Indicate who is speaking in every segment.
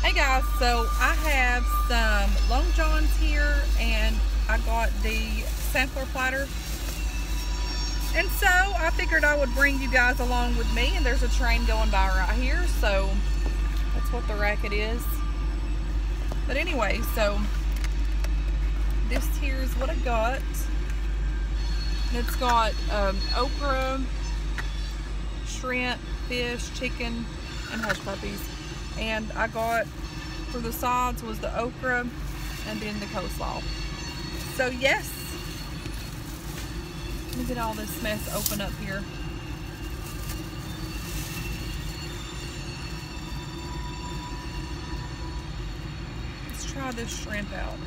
Speaker 1: Hey guys, so I have some Long Johns here and I got the sampler platter. And so I figured I would bring you guys along with me, and there's a train going by right here, so that's what the racket is. But anyway, so this here is what I got. It's got okra, shrimp, fish, chicken, and hush puppies. And I got, for the sides was the okra and then the coleslaw. So yes, let me get all this mess open up here. Let's try this shrimp out.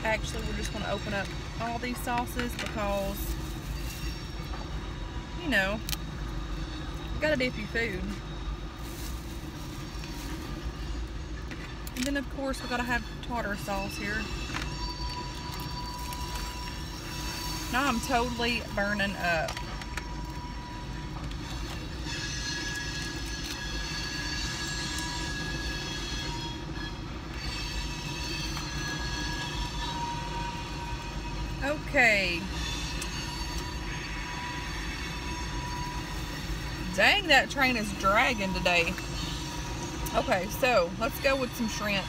Speaker 1: Actually, we're just going to open up all these sauces because, you know, you gotta dip your food. And then of course we gotta have tartar sauce here. Now I'm totally burning up. Okay. Dang, that train is dragging today. Okay, so let's go with some shrimp.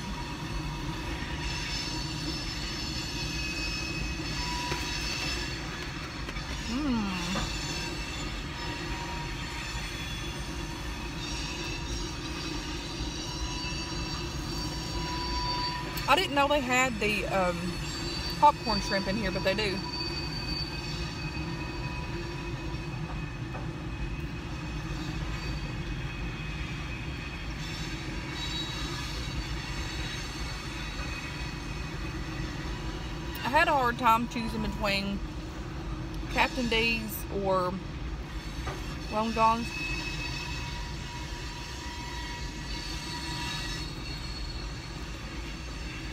Speaker 1: I didn't know they had the popcorn shrimp in here, but they do. I had a hard time choosing between Captain D's or Long John's.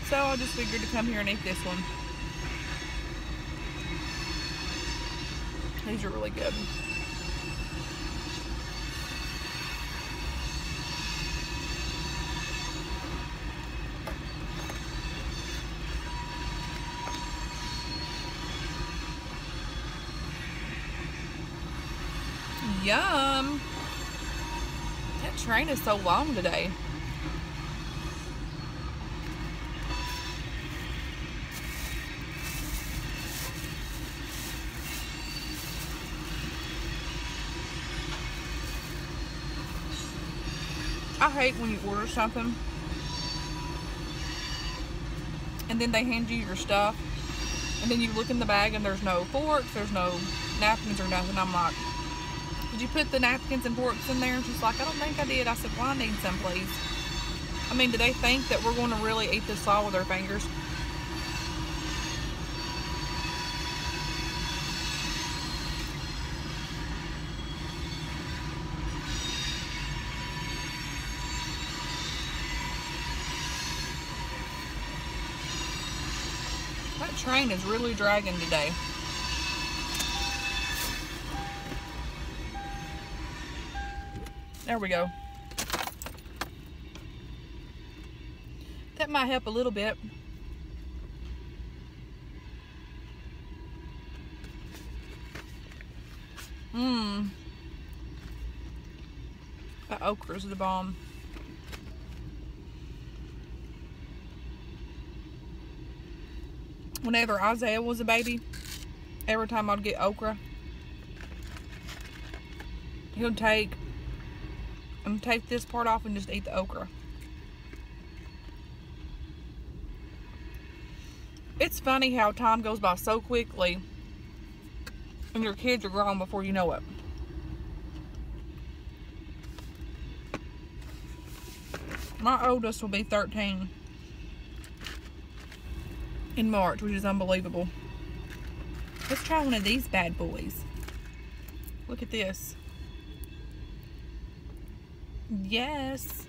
Speaker 1: So I just figured to come here and eat this one. These are really good. Yum! That train is so long today. I hate when you order something and then they hand you your stuff and then you look in the bag and there's no forks, there's no napkins or nothing. I'm like, did you put the napkins and forks in there? And she's like, I don't think I did. I said, well, I need some, please. I mean, do they think that we're going to really eat this all with our fingers? That train is really dragging today. There we go. That might help a little bit. That okra's the bomb. Whenever Isaiah was a baby, every time I'd get okra, he would take this part off and just eat the okra. It's funny how time goes by so quickly and your kids are grown before you know it. My oldest will be 13 in March, which is unbelievable. Let's try one of these bad boys. Look at this. Yes.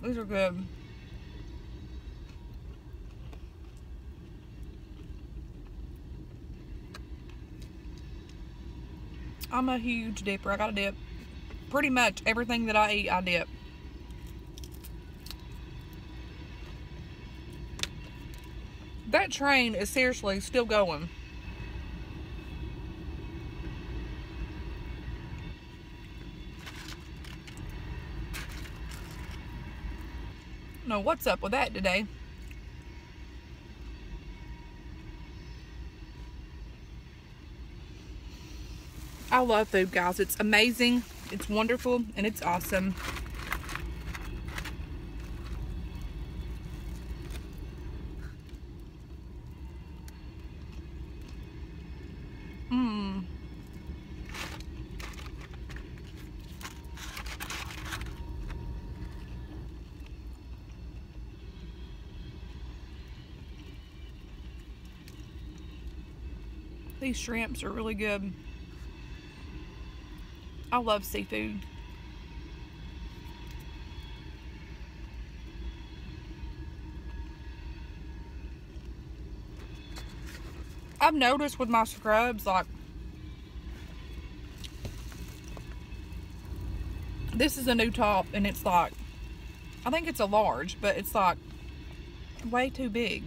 Speaker 1: These are good. I'm a huge dipper. I gotta dip. Pretty much everything that I eat, I dip. That train is seriously still going. No, what's up with that today? I love food, guys. It's amazing, it's wonderful, and it's awesome. These shrimps are really good. I love seafood. I've noticed with my scrubs, like, this is a new top, and it's like, I think it's a large, but it's like way too big.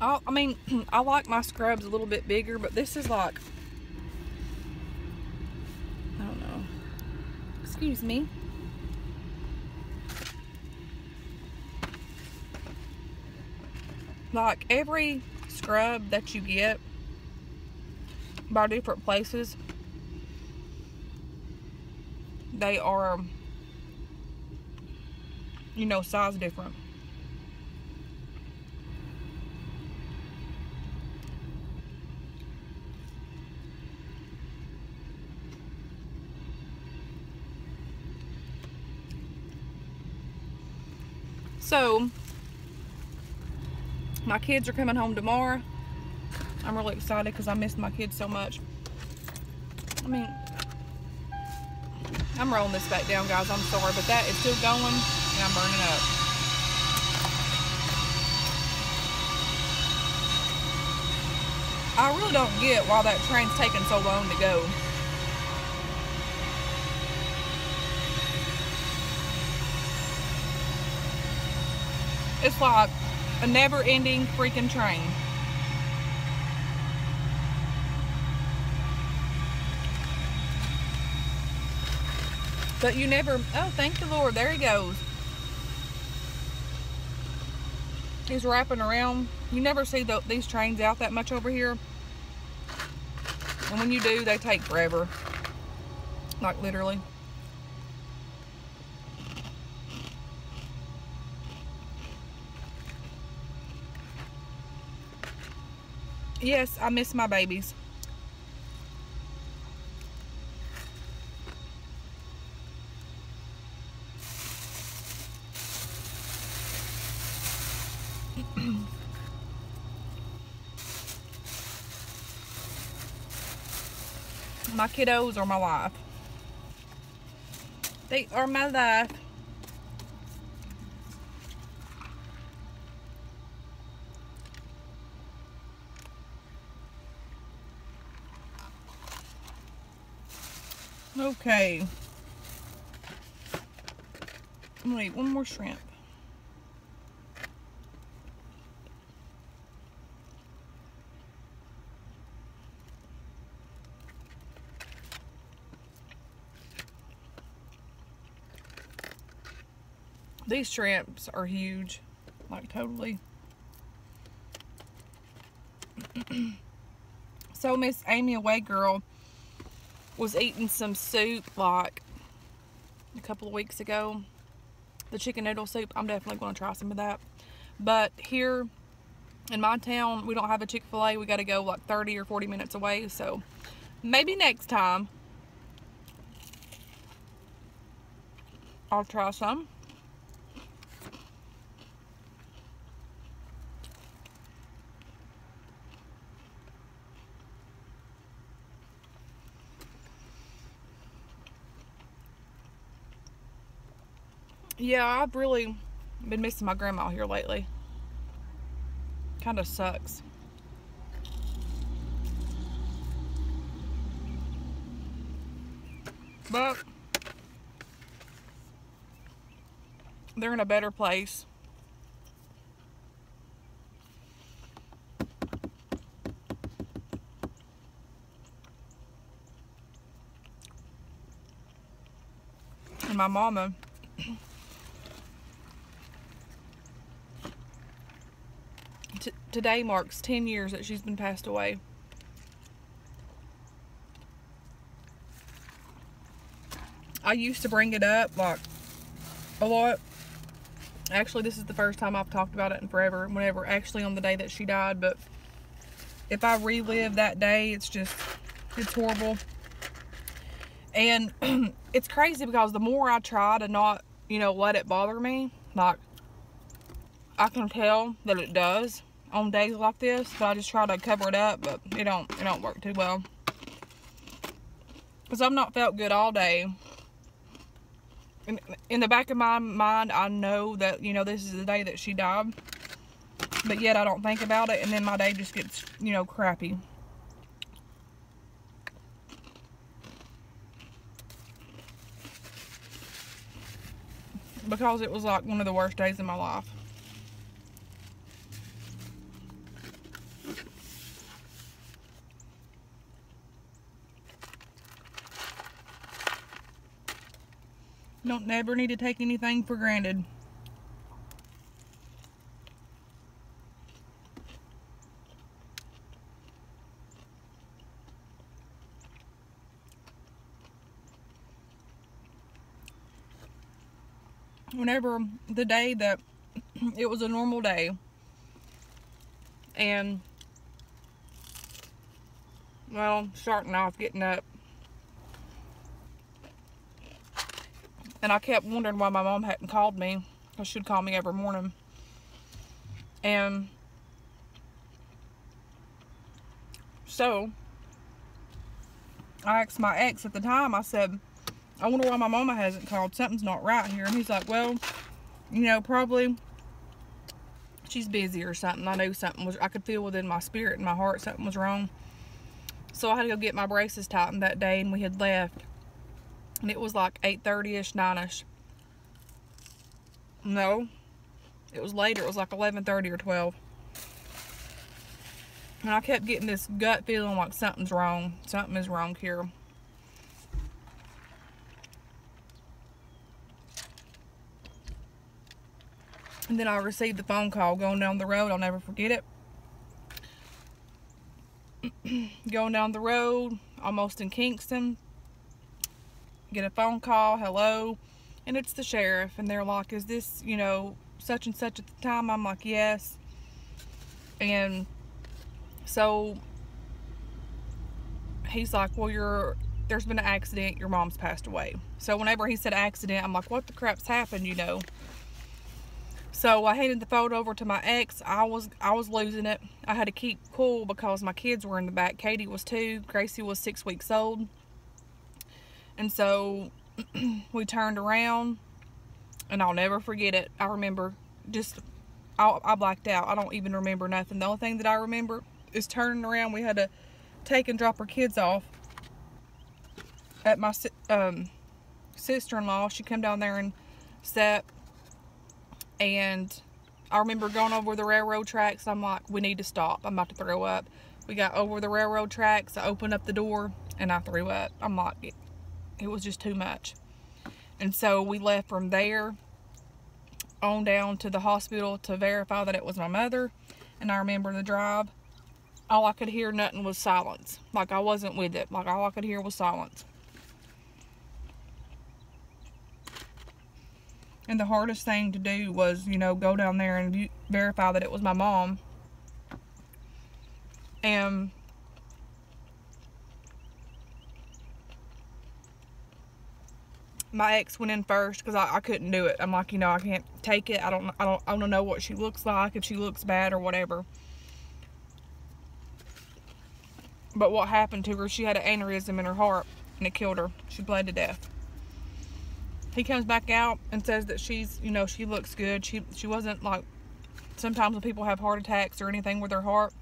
Speaker 1: I mean, I like my scrubs a little bit bigger, but this is like, I don't know. Excuse me. Like, every scrub that you get by different places, they are, you know, size different. So, my kids are coming home tomorrow. I'm really excited because I miss my kids so much. I mean, I'm rolling this back down, guys. I'm sorry, but that is still going, and I'm burning up. I really don't get why that train's taking so long to go. It's like a never-ending freaking train. But you never, oh, thank the Lord, there he goes. He's wrapping around. You never see these trains out that much over here. And when you do, they take forever. Like, literally. Yes, I miss my babies. My kiddos are my life. They are my life. Okay. I'm gonna eat one more shrimp. These shrimps are huge, like totally. So Miss Amy Away Girl was eating some soup like a couple of weeks ago. The chicken noodle soup. I'm definitely going to try some of that. But here in my town, we don't have a Chick-fil-A. We got to go like 30 or 40 minutes away. So maybe next time I'll try some. Yeah, I've really been missing my grandma here lately. Kind of sucks. But they're in a better place. And my mama, today marks 10 years that she's been passed away. I used to bring it up like a lot. Actually, this is the first time I've talked about it in forever, whenever actually on the day that she died. But if I relive that day, it's horrible. And it's crazy because the more I try to not, let it bother me, like, I can tell that it does on days like this, but I just try to cover it up, but it don't work too well. Because I've not felt good all day. In the back of my mind, I know that, this is the day that she died, but yet I don't think about it, and then my day just gets, crappy. Because it was like one of the worst days in my life. Don't never need to take anything for granted. Whenever the day that it was a normal day, and, well, starting off, getting up, and I kept wondering why my mom hadn't called me, because she'd call me every morning. And so I asked my ex at the time, I said, I wonder why my mama hasn't called. Something's not right here. And he's like, well, probably she's busy or something. I knew something was, I could feel within my spirit and my heart something was wrong. So I had to go get my braces tightened that day, and we had left. And it was like 8:30ish, 9ish. No, it was later. It was like 11:30 or 12. And I kept getting this gut feeling like something's wrong. Something is wrong here. And then I received the phone call going down the road. I'll never forget it. Going down the road, almost in Kingston. Get a phone call, hello. And it's the sheriff. And they're like, is this, such and such at the time? I'm like, yes. And so he's like, well, there's been an accident. Your mom's passed away. So whenever he said accident, I'm like, what the crap's happened, So I handed the phone over to my ex. I was losing it. I had to keep cool because my kids were in the back. Katie was 2. Gracie was 6 weeks old. And so we turned around, and I'll never forget it. I remember I blacked out. I don't even remember nothing. The only thing that I remember is turning around. We had to take and drop our kids off at my sister-in-law. She came down there and sat. And I remember going over the railroad tracks. I'm like, we need to stop. I'm about to throw up. We got over the railroad tracks. I opened up the door, and I threw up. I'm like, it was just too much. And so we left from there on down to the hospital to verify that it was my mother. And I remember the drive. All I could hear nothing was silence. Like I wasn't with it. Like all I could hear was silence. And the hardest thing to do was, go down there and verify that it was my mom. And my ex went in first because I couldn't do it. I'm like, I can't take it. I don't know what she looks like, if she looks bad or whatever. But what happened to her, she had an aneurysm in her heart, and it killed her. She bled to death. He comes back out and says that she's, she looks good. She wasn't like, sometimes when people have heart attacks or anything with their heart,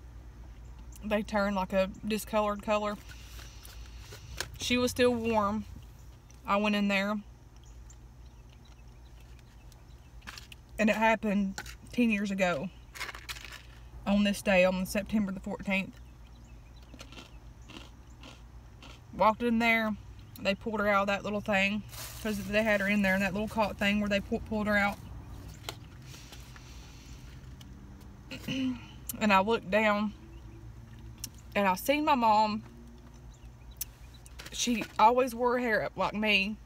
Speaker 1: they turn like a discolored color. She was still warm. I went in there, and it happened 10 years ago on this day, on September the 14th. Walked in there, they pulled her out of that little thing, because they had her in there in that little cot thing where they pulled her out. And I looked down, and I seen my mom. She always wore her hair up like me.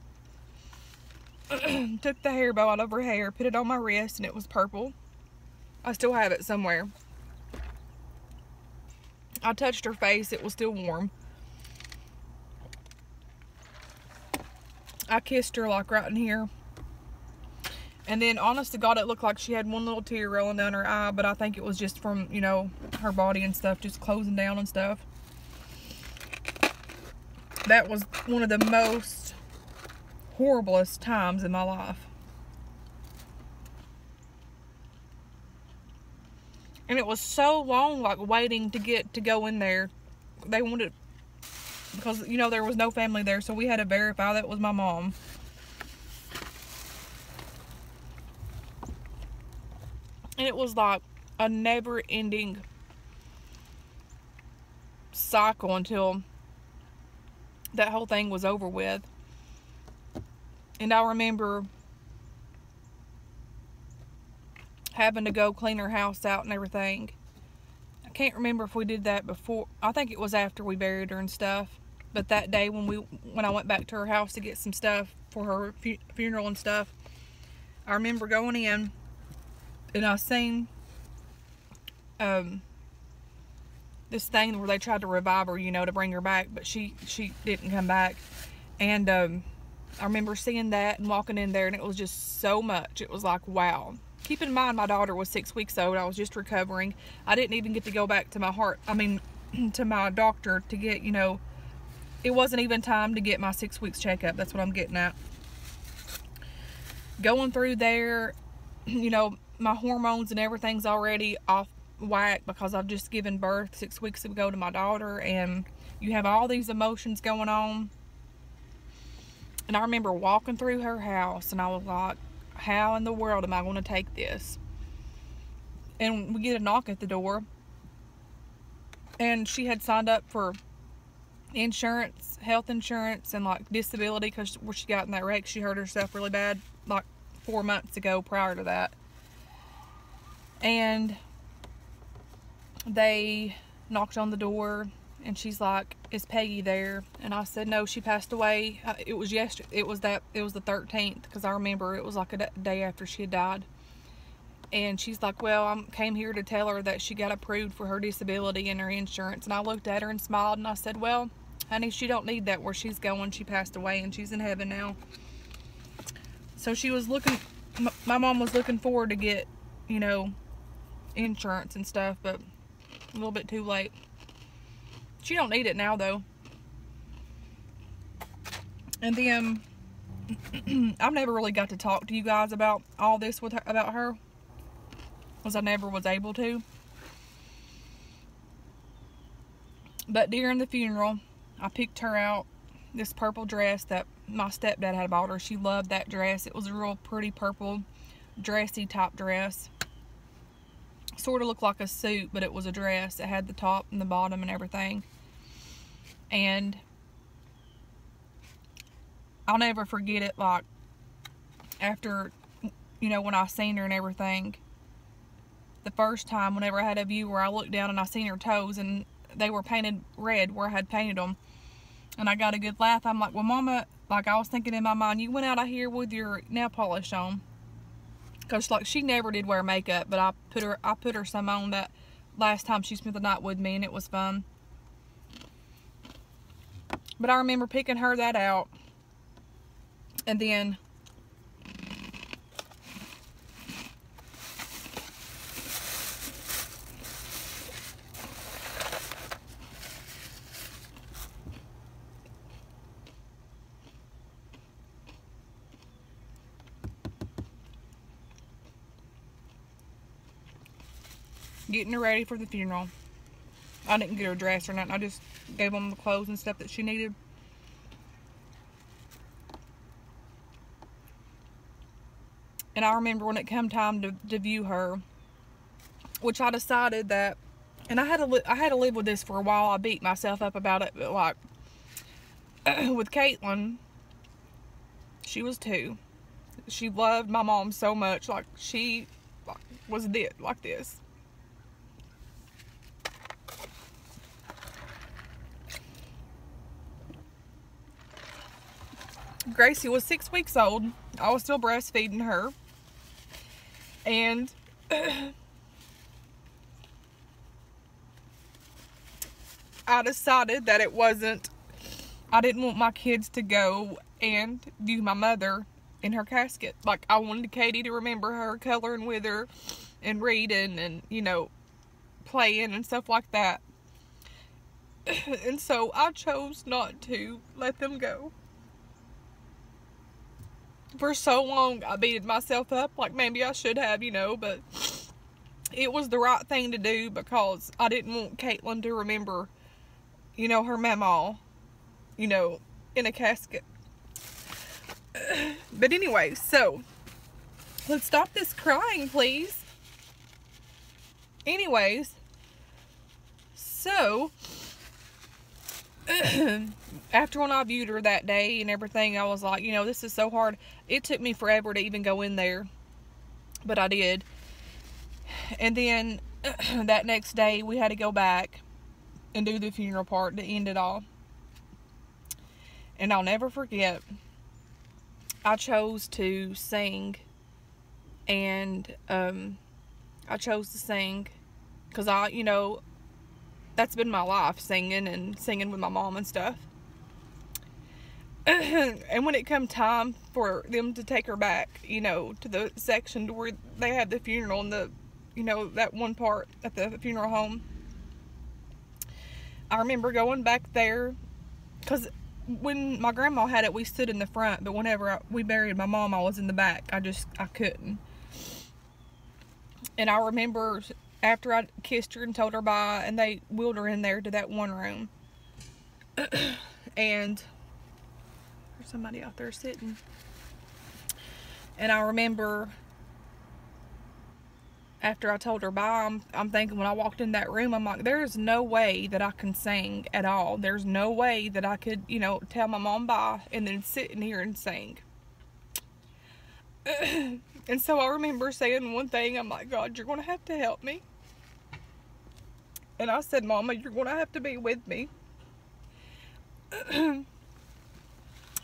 Speaker 1: Took the hair bow out of her hair, put it on my wrist, and it was purple. I still have it somewhere. I touched her face, it was still warm. I kissed her like right in here. And then, honest to God, it looked like she had one little tear rolling down her eye, but I think it was just from, you know, her body and stuff just closing down and stuff. That was one of the most horriblest times in my life. And it was so long, like, waiting to go in there. They wanted, because, you know, there was no family there, so we had to verify that was my mom. And it was like a never-ending cycle until that whole thing was over with. And I remember having to go clean her house out and everything. I can't remember if we did that before. I think it was after we buried her and stuff. But that day when I went back to her house to get some stuff for her funeral and stuff, I remember going in, and I seen this thing where they tried to revive her, you know, to bring her back, but she didn't come back. And I remember seeing that and walking in there, and it was just so much. It was like, wow. Keep in mind, my daughter was 6 weeks old. I was just recovering. I didn't even get to go back to to my doctor to get, you know, it wasn't even time to get my 6 weeks checkup. That's what I'm getting at. Going through there, you know, my hormones and everything's already off whack because I've just given birth 6 weeks ago to my daughter, and you have all these emotions going on. And I remember walking through her house, and I was like, how in the world am I going to take this? And we get a knock at the door, and she had signed up for insurance, health insurance, and like disability, because where she got in that wreck, she hurt herself really bad like 4 months ago prior to that. And they knocked on the door, and she's like, is Peggy there? And I said, no, she passed away. It was yesterday. It was the 13th, because I remember it was like a day after she had died. And she's like, well, I came here to tell her that she got approved for her disability and her insurance. And I looked at her and smiled, and I said, well, honey, she don't need that where she's going. She passed away, and she's in heaven now. So she was looking, my mom was looking forward to get, you know, insurance and stuff, but a little bit too late. She don't need it now, though. And then I've never really got to talk to you guys about all this with her, about her, because I never was able to. But during the funeral, I picked her out this purple dress that my stepdad had bought her. She loved that dress. It was a real pretty purple dressy type dress. Sort of looked like a suit, but it was a dress. It had the top and the bottom and everything. And I'll never forget it, like, after, you know, when I seen her and everything, the first time, whenever I had a view where I looked down and I seen her toes, and they were painted red where I had painted them, and I got a good laugh. I'm like, well, Mama, like, I was thinking in my mind, you went out of here with your nail polish on. Because, like, she never did wear makeup, but I put her some on that last time she spent the night with me, and it was fun. But I remember picking her that out, and then getting her ready for the funeral. I didn't get her dressed or nothing. I just gave them the clothes and stuff that she needed. And I remember when it came time to view her, which I decided that, and I had to live with this for a while. I beat myself up about it, but like with Caitlin, she was 2. She loved my mom so much, like she was like this. Gracie was 6 weeks old. I was still breastfeeding her. And I decided that I didn't want my kids to go and view my mother in her casket. Like, I wanted Katie to remember her, coloring with her and reading and, you know, playing and stuff like that. And so I chose not to let them go. For so long, I beated myself up, like maybe I should have, you know, but it was the right thing to do because I didn't want Caitlin to remember, you know, her mama, you know, in a casket. But anyway, so let's stop this crying, please. Anyways, so after when I viewed her that day and everything, I was like, you know, this is so hard. It took me forever to even go in there, but I did. And then that next day we had to go back and do the funeral part to end it all. And I'll never forget, I chose to sing, and I chose to sing because you know, that's been my life, singing with my mom and stuff. And when it come time for them to take her back, you know, to the section to where they had the funeral and the, you know, that one part at the funeral home, I remember going back there because when my grandma had it, we stood in the front, but whenever we buried my mom, I was in the back. I couldn't. And I remember after I kissed her and told her bye, and they wheeled her in there to that one room. And there's somebody out there sitting. And I remember after I told her bye, I'm thinking when I walked in that room, I'm like, there's no way that I can sing at all. There's no way that I could, you know, tell my mom bye and then sit in here and sing. And so I remember saying one thing, I'm like, God, you're going to have to help me. And I said, Mama, you're going to have to be with me. And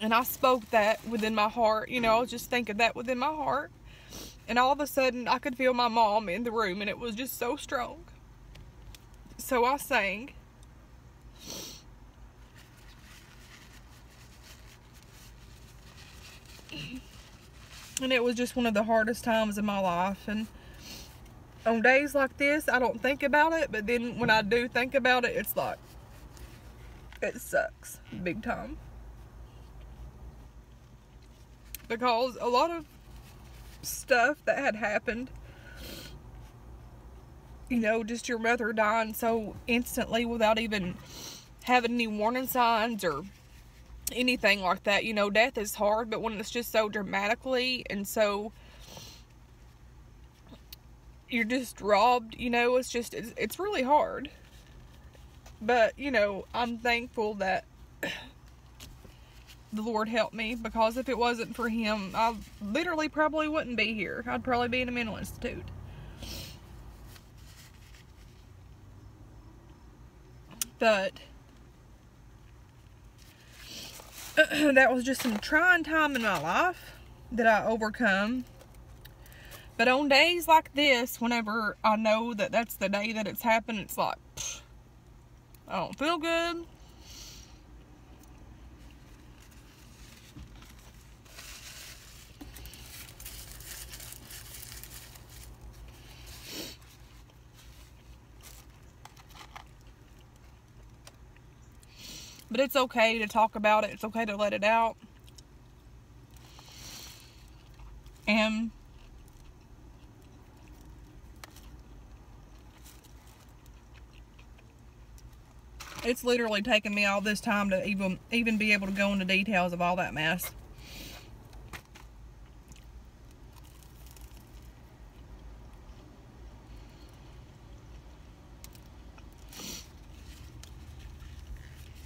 Speaker 1: I spoke that within my heart. You know, I was just thinking that within my heart. And all of a sudden, I could feel my mom in the room, and it was just so strong. So I sang. And it was just one of the hardest times in my life. And on days like this, I don't think about it. But then when I do think about it, it's like, it sucks big time. Because a lot of stuff that had happened, you know, just your mother dying so instantly without even having any warning signs or anything like that. You know, death is hard, but when it's just so dramatically and so you're just robbed, you know, it's really hard. But, you know, I'm thankful that the Lord helped me, because if it wasn't for Him, I literally probably wouldn't be here. I'd probably be in a mental institute. But that was just some trying time in my life that I overcome. But on days like this, whenever I know that that's the day that it's happened, it's like, I don't feel good. But it's okay to talk about it. It's okay to let it out. And it's literally taken me all this time to even be able to go into details of all that mess.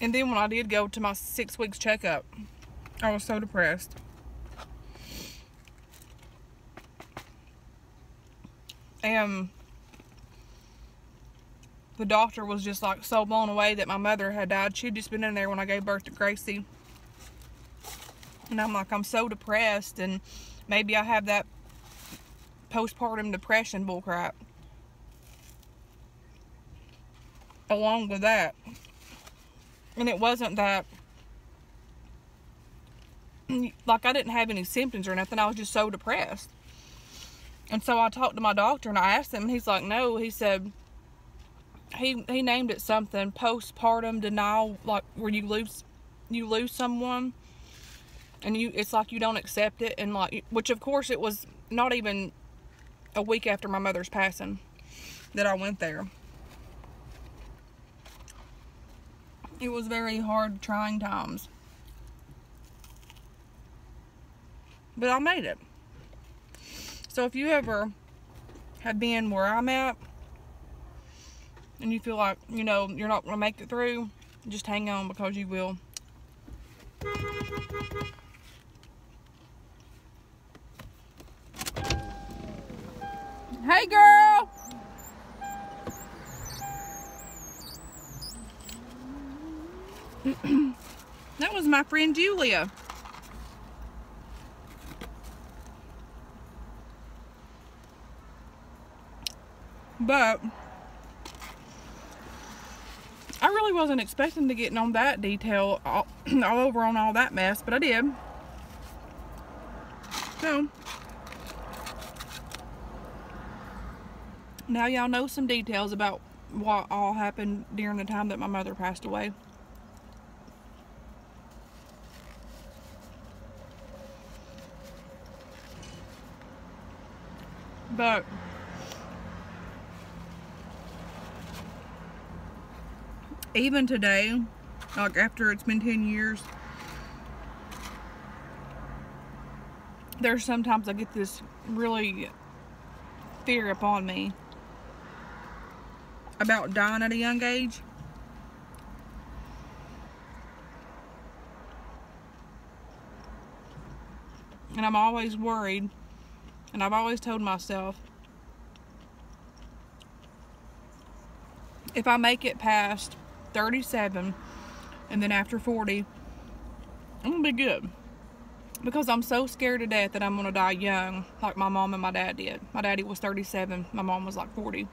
Speaker 1: And then when I did go to my 6 weeks checkup, I was so depressed. And the doctor was just like so blown away that my mother had died. She'd just been in there when I gave birth to Gracie. And I'm like, I'm so depressed, and maybe I have that postpartum depression bullcrap along with that. And it wasn't that, like, I didn't have any symptoms or nothing. I was just so depressed. And so I talked to my doctor and I asked him, and he's like, no, he said, he named it something, postpartum denial, like where you lose someone and it's like you don't accept it, and like, which of course it was not even a week after my mother's passing that I went there. It was very hard, trying times. But I made it. So if you ever have been where I'm at and you feel like, you know, you're not going to make it through, just hang on, because you will. Hey, girl! That was my friend Julia. But I really wasn't expecting to get on that detail all over on all that mess, but I did. So now y'all know some details about what all happened during the time that my mother passed away. But even today, like after it's been 10 years, there's sometimes I get this really fear upon me about dying at a young age. And I'm always worried, and I've always told myself, if I make it past 37 and then after 40, I'm gonna be good, because I'm so scared to death that I'm gonna die young, like my mom and my dad did. My daddy was 37, my mom was like 40.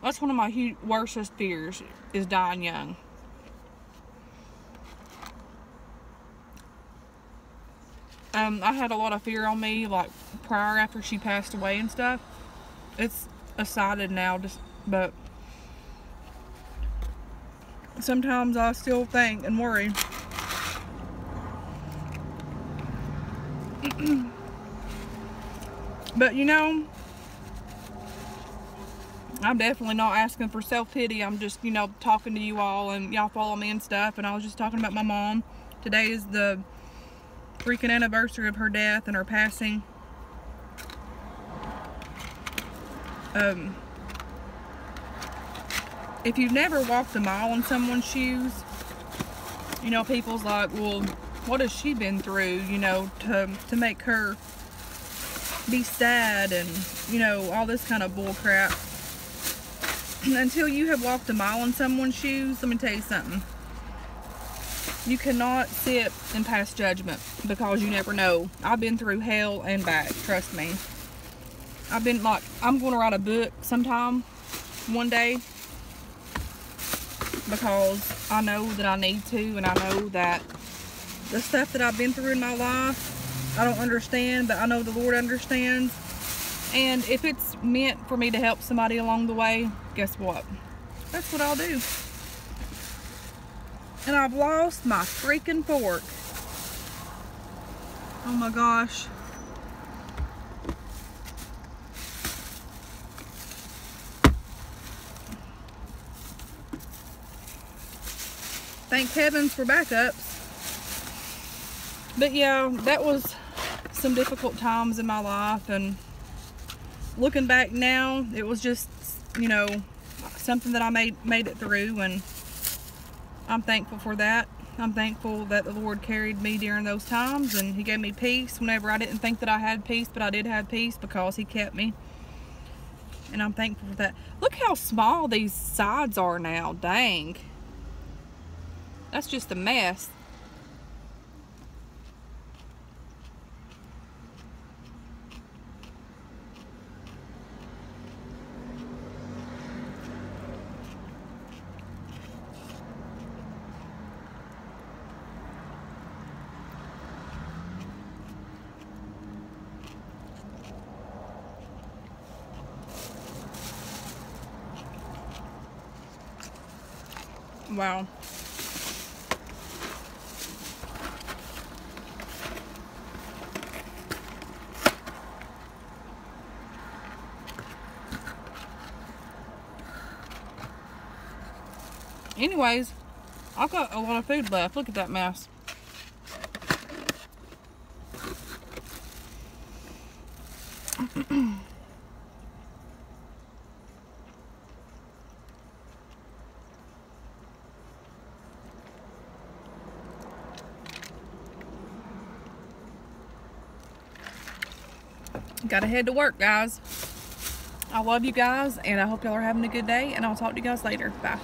Speaker 1: That's one of my worstest fears, is dying young. I had a lot of fear on me, like prior, after she passed away and stuff. It's aside now, but sometimes I still think and worry. But you know, I'm definitely not asking for self-pity. I'm just, you know, talking to you all, and y'all follow me and stuff. And I was just talking about my mom. Today is the freaking anniversary of her death and her passing. If you've never walked a mile in someone's shoes, you know, people's like, well, what has she been through, you know, to make her be sad, and, you know, all this kind of bull crap. Until you have walked a mile in someone's shoes, let me tell you something. You cannot sit and pass judgment, because you never know. I've been through hell and back, trust me. I've been like, I'm going to write a book sometime, one day, because I know that I need to, and I know that the stuff that I've been through in my life, I don't understand, but I know the Lord understands. And if it's meant for me to help somebody along the way, guess what? That's what I'll do. And I've lost my freaking fork. Oh my gosh. Thank heavens for backups. But yeah, that was some difficult times in my life, and looking back now, it was just, you know, something that I made it through. And I'm thankful for that. I'm thankful that the Lord carried me during those times, and He gave me peace whenever I didn't think that I had peace, but I did have peace because He kept me. And I'm thankful for that. Look how small these sides are now. Dang. That's just a mess. Wow. Anyways, I've got a lot of food left. Look at that mess. Gotta head to work, guys. I love you guys, and I hope y'all are having a good day, and I'll talk to you guys later. Bye.